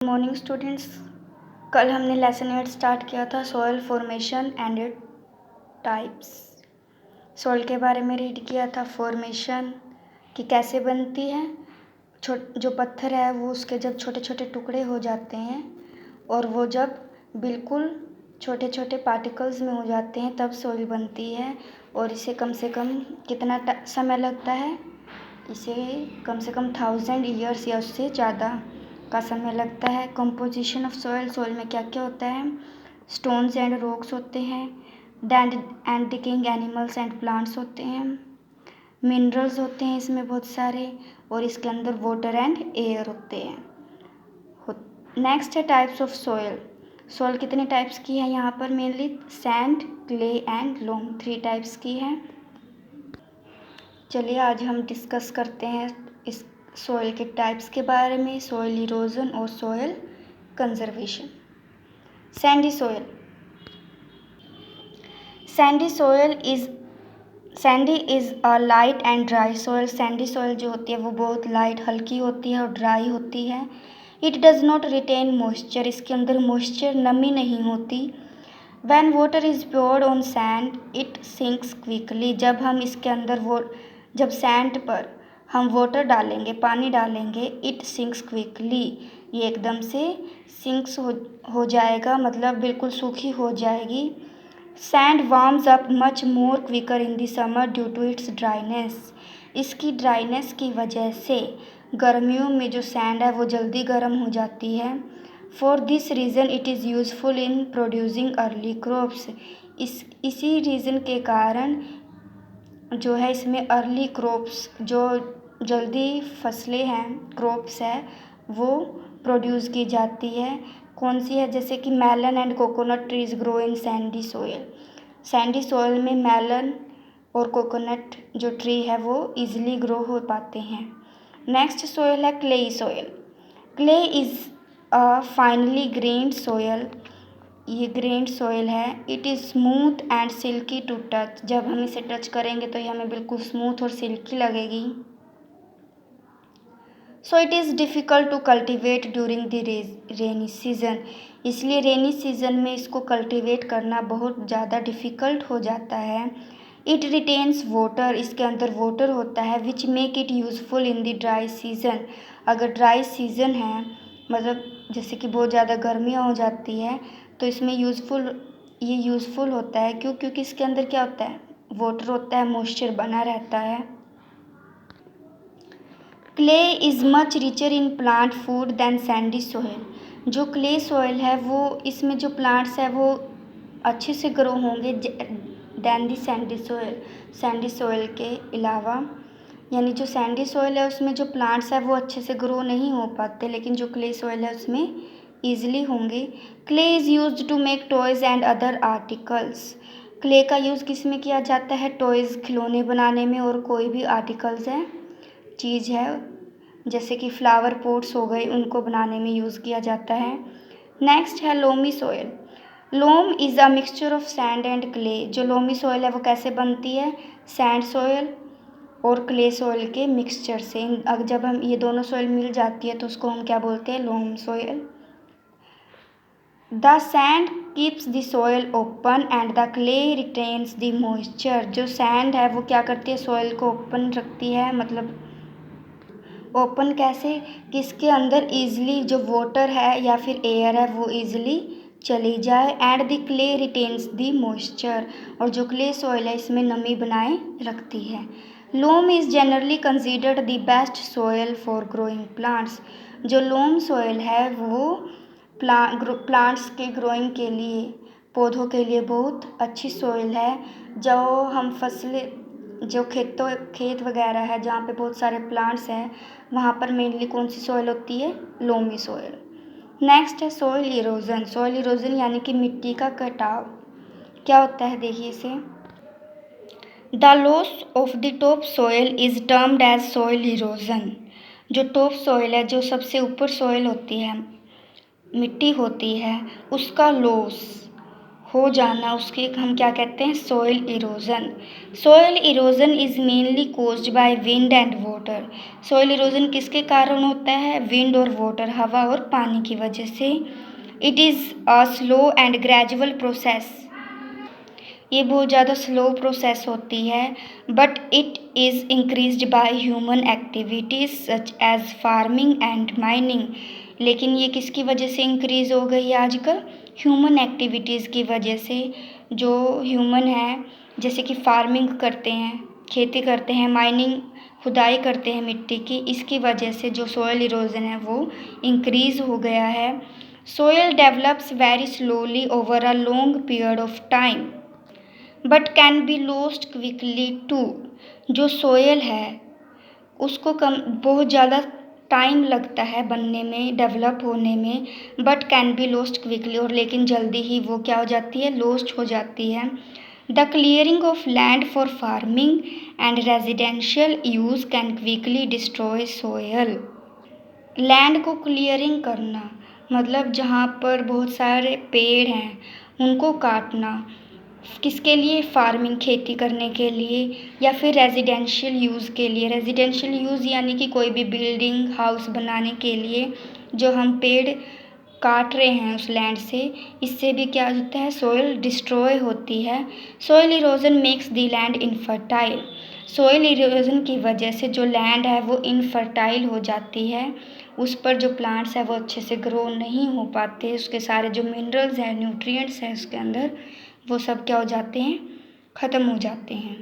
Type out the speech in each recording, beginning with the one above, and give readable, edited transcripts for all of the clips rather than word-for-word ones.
Morning students. कल हमने lesson 8 start किया था soil formation and it types. Soil के बारे में रीड किया था, फॉर्मेशन कि कैसे बनती है। जो पत्थर है वो उसके जब छोटे छोटे टुकड़े हो जाते हैं और वो जब बिल्कुल छोटे छोटे पार्टिकल्स में हो जाते हैं तब सॉइल बनती है। और इसे कम से कम कितना समय लगता है, इसे कम से कम 1000 ईयर्स या उससे ज़्यादा का समय लगता है। कंपोजिशन ऑफ सॉइल, सॉइल में क्या क्या होता है। स्टोन्स एंड रॉक्स होते हैं, dead and decaying animals and plants होते हैं, मिनरल्स होते हैं इसमें बहुत सारे, और इसके अंदर वाटर एंड एयर होते हैं। नेक्स्ट है टाइप्स ऑफ सॉइल। सॉइल कितने टाइप्स की है यहाँ पर, mainly sand, clay and loam, 3 types की है। चलिए आज हम डिस्कस करते हैं इस सॉइल के टाइप्स के बारे में, सॉइल इरोजन और soil conservation. Sandy soil. Sandy is a light and dry soil. Sandy soil जो होती है वो बहुत लाइट, हल्की होती है और ड्राई होती है। It does not retain moisture, इसके अंदर मॉइस्चर, नमी नहीं होती। When water is poured on sand it sinks quickly, जब सैंड पर हम वाटर डालेंगे, पानी डालेंगे, इट सिंक्स क्विकली, ये एकदम से सिंक्स हो जाएगा, मतलब बिल्कुल सूखी हो जाएगी। Sand warms up much more quicker in the summer due to its dryness, इसकी ड्राइनेस की वजह से गर्मियों में जो सैंड है वो जल्दी गर्म हो जाती है। For this reason it is useful in producing early crops, इसी रीज़न के कारण जो है इसमें अर्ली क्रॉप्स, जो जल्दी फसलें हैं, क्रॉप्स है, वो प्रोड्यूस की जाती है। कौन सी है, जैसे कि melon and coconut trees grow in sandy soil. Sandy soil में मेलन और कोकोनट जो ट्री है वो इजीली ग्रो हो पाते हैं। नेक्स्ट सॉइल है clayey soil. Clay is a finely grained soil, ये ग्रेन्ड सॉइल है। It is smooth and silky to touch, जब हम इसे टच करेंगे तो ये हमें बिल्कुल स्मूथ और सिल्की लगेगी। So it is difficult to cultivate during the rainy season, इसलिए रेनी सीज़न में इसको कल्टिवेट करना बहुत ज़्यादा डिफ़िकल्ट हो जाता है। इट रिटेन्स वाटर, इसके अंदर वाटर होता है, which make it useful in the dry season, अगर ड्राई सीज़न है, मतलब जैसे कि बहुत ज़्यादा गर्मियाँ हो जाती है तो इसमें ये यूज़फुल होता है। क्यों? क्योंकि इसके अंदर क्या होता है, वाटर होता है, मॉइस्चर बना रहता है। Clay is much richer in plant food than sandy soil, जो क्ले सॉइल है वो इसमें जो प्लांट्स है वो अच्छे से ग्रो होंगे than the Sandy soil, sandy soil के अलावा। यानी जो सैंडी सॉइल है उसमें जो प्लांट्स है वो अच्छे से ग्रो नहीं हो पाते, लेकिन जो क्ले सॉइल है उसमें ईजिली होंगे। Clay is used to make toys and other articles, clay का यूज़ किस में किया जाता है, टॉयज़, खिलौने बनाने में, और कोई भी आर्टिकल्स है, चीज़ है, जैसे कि फ्लावर पॉट्स हो गए, उनको बनाने में यूज़ किया जाता है। नेक्स्ट है loamy soil. Loam is a mixture of sand and clay, जो लोमी सॉइल है वो कैसे बनती है, सैंड सॉइल और क्ले सॉइल के मिक्सचर से। अब जब हम ये दोनों सॉइल मिल जाती है तो उसको हम क्या बोलते हैं, loam soil. The sand keeps the soil open and the clay retains the moisture, जो सैंड है वो क्या करती है, सॉइल को ओपन रखती है, मतलब ओपन कैसे, कि इसके अंदर ईजिली जो वाटर है या फिर एयर है वो ईजिली चली जाए। And the clay retains the moisture, और जो क्ले सॉइल है इसमें नमी बनाए रखती है। Loam is generally considered the best soil for growing plants, जो लोम सॉइल है वो प्लांट्स के ग्रोइंग के लिए, पौधों के लिए बहुत अच्छी सॉइल है। जो हम फसलें, जो खेत वगैरह है जहाँ पे बहुत सारे प्लांट्स हैं वहाँ पर मेनली कौन सी सॉइल होती है, लोमी सॉइल। नेक्स्ट है सॉइल इरोजन। सॉइल इरोजन यानी कि मिट्टी का कटाव, क्या होता है देखिए इसे। The loss of the top soil is termed as soil erosion, जो टॉप सॉइल है, जो सबसे ऊपर सॉइल होती है, मिट्टी होती है, उसका लॉस हो जाना, उसके हम क्या कहते हैं, soil erosion. Soil erosion is mainly caused by wind and water. Soil erosion किसके कारण होता है, विंड और वाटर, हवा और पानी की वजह से। It is a slow and gradual process. ये बहुत ज़्यादा स्लो प्रोसेस होती है, but it is increased by human activities such as farming and mining. लेकिन ये किसकी वजह से इंक्रीज़ हो गई है आजकल, ह्यूमन एक्टिविटीज़ की वजह से। जो ह्यूमन है, जैसे कि फार्मिंग करते हैं, खेती करते हैं, माइनिंग खुदाई करते हैं मिट्टी की, इसकी वजह से जो सोयल इरोजन है वो इंक्रीज़ हो गया है। Soil develops very slowly over a long period of time but can be lost quickly too. जो सोयल है उसको कम बहुत ज़्यादा टाइम लगता है बनने में, डेवलप होने में, but can be lost quickly, और लेकिन जल्दी ही वो क्या हो जाती है, लॉस्ट हो जाती है। The clearing of land for farming and residential use can quickly destroy soil. Land को क्लियरिंग करना मतलब जहाँ पर बहुत सारे पेड़ हैं उनको काटना, किसके लिए, फार्मिंग, खेती करने के लिए, या फिर रेजिडेंशियल यूज़ के लिए। रेजिडेंशियल यूज़ यानी कि कोई भी बिल्डिंग, हाउस बनाने के लिए जो हम पेड़ काट रहे हैं उस लैंड से, इससे भी क्या होता है, सोइल डिस्ट्रॉय होती है। Soil erosion makes the land infertile. Soil erosion की वजह से जो लैंड है वो इनफर्टाइल हो जाती है, उस पर जो प्लांट्स है वो अच्छे से ग्रो नहीं हो पाते, उसके सारे जो मिनरल्स हैं, न्यूट्रिएंट्स हैं उसके अंदर, वो सब क्या हो जाते हैं, ख़त्म हो जाते हैं।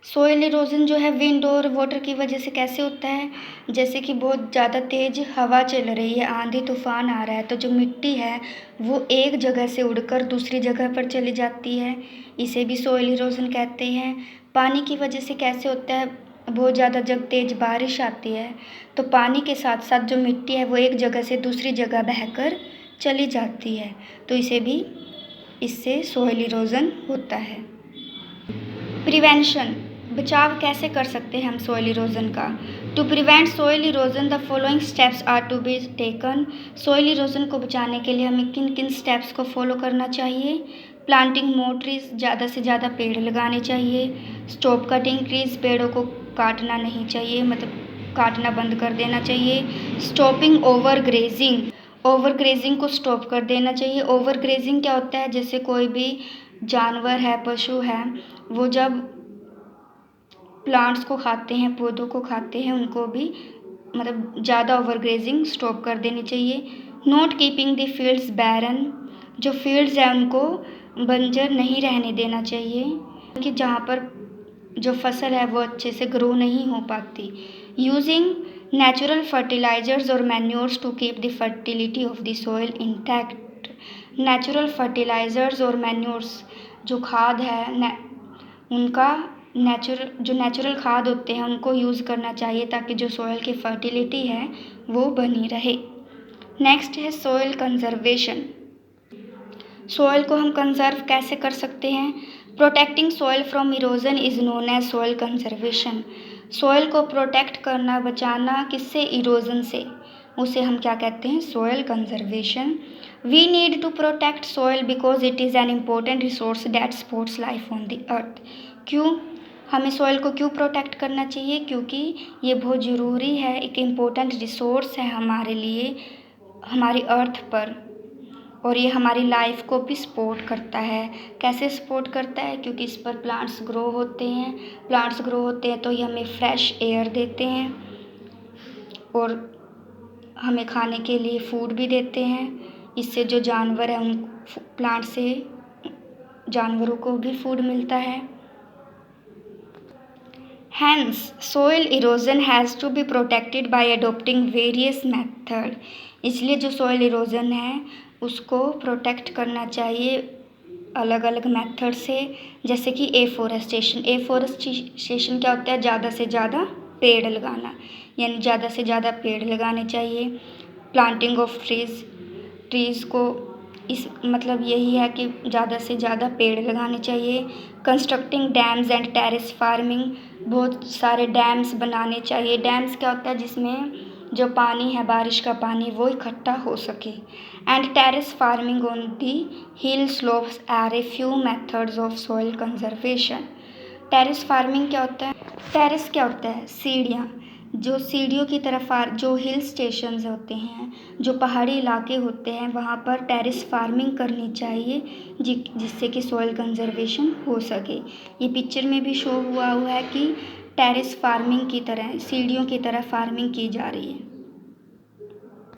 सोइल इरोजन जो है विंड और वाटर की वजह से कैसे होता है, जैसे कि बहुत ज़्यादा तेज़ हवा चल रही है, आंधी तूफान आ रहा है, तो जो मिट्टी है वो एक जगह से उड़कर दूसरी जगह पर चली जाती है, इसे भी सोइल इरोजन कहते हैं। पानी की वजह से कैसे होता है, बहुत ज़्यादा जब तेज़ बारिश आती है तो पानी के साथ साथ जो मिट्टी है वो एक जगह से दूसरी जगह बहकर चली जाती है, तो इससे सोइल इरोजन होता है। प्रिवेंशन, बचाव कैसे कर सकते हैं हम सोइल इरोजन का। To prevent soil erosion the following steps are to be taken. Soil erosion को बचाने के लिए हमें किन किन स्टेप्स को फॉलो करना चाहिए। प्लांटिंग मोर ट्रीज, ज़्यादा से ज़्यादा पेड़ लगाने चाहिए। स्टॉप कटिंग ट्रीज, पेड़ों को काटना नहीं चाहिए, मतलब काटना बंद कर देना चाहिए। Stopping over grazing, over grazing को स्टॉप कर देना चाहिए। ओवर ग्रेजिंग क्या होता है, जैसे कोई भी जानवर है, पशु है, वो जब प्लांट्स को खाते हैं, पौधों को खाते हैं, उनको भी मतलब ज़्यादा ओवरग्रेजिंग स्टॉप कर देनी चाहिए। नॉट कीपिंग द फील्ड्स बैरन, जो फील्ड्स हैं उनको बंजर नहीं रहने देना चाहिए, कि जहाँ पर जो फसल है वो अच्छे से ग्रो नहीं हो पाती। यूजिंग नेचुरल फर्टिलाइजर्स और manures to keep the fertility of the soil intact. Natural fertilisers और मैन्योर्स, जो खाद है उनका नेचुरल खाद होते हैं उनको यूज़ करना चाहिए, ताकि जो सॉइल की फर्टिलिटी है वो बनी रहे। नेक्स्ट है सॉइल कंजर्वेशन। सॉइल को हम कंजर्व कैसे कर सकते हैं। Protecting soil from erosion is known as soil conservation. Soil को प्रोटेक्ट करना, बचाना, किससे, इरोजन से, उसे हम क्या कहते हैं, soil conservation. We need to protect soil because it is an important resource that supports life on the earth. क्यों हमें सॉइल को क्यों प्रोटेक्ट करना चाहिए, क्योंकि ये बहुत ज़रूरी है, एक इम्पोर्टेंट रिसोर्स है हमारे लिए, हमारी अर्थ पर, और ये हमारी लाइफ को भी सपोर्ट करता है। कैसे सपोर्ट करता है, क्योंकि इस पर प्लांट्स ग्रो होते हैं, प्लांट्स ग्रो होते हैं तो ये हमें फ्रेश एयर देते हैं और हमें खाने के लिए फूड भी देते हैं। इससे जो जानवर हैं उन प्लांट से जानवरों को भी फूड मिलता है। Hence, soil erosion has to be protected by adopting various method। इसलिए जो soil erosion है उसको प्रोटेक्ट करना चाहिए अलग अलग मेथड से, जैसे कि एफोरेस्टेशन। एफोरेस्टेशन क्या होता है, ज़्यादा से ज़्यादा पेड़ लगाना, यानी ज़्यादा से ज़्यादा पेड़ लगाने चाहिए। प्लांटिंग ऑफ ट्रीज़ को इस मतलब यही है कि ज़्यादा से ज़्यादा पेड़ लगाने चाहिए। Constructing dams and terrace farming, बहुत सारे डैम्स बनाने चाहिए। डैम्स क्या होता है, जिसमें जो पानी है बारिश का पानी वो इकट्ठा हो सके। And terrace farming on the hill slopes are a few methods of soil conservation. Terrace farming क्या होता है? टेरेस क्या होता है? सीढ़ियाँ, जो सीढ़ियों की तरफ जो हिल स्टेशंस होते हैं, जो पहाड़ी इलाके होते हैं, वहाँ पर टेरेस फार्मिंग करनी चाहिए जिससे कि सॉइल कंजर्वेशन हो सके। ये पिक्चर में भी शो हुआ है कि टेरेस फार्मिंग की तरह सीढ़ियों की तरह फार्मिंग की जा रही है।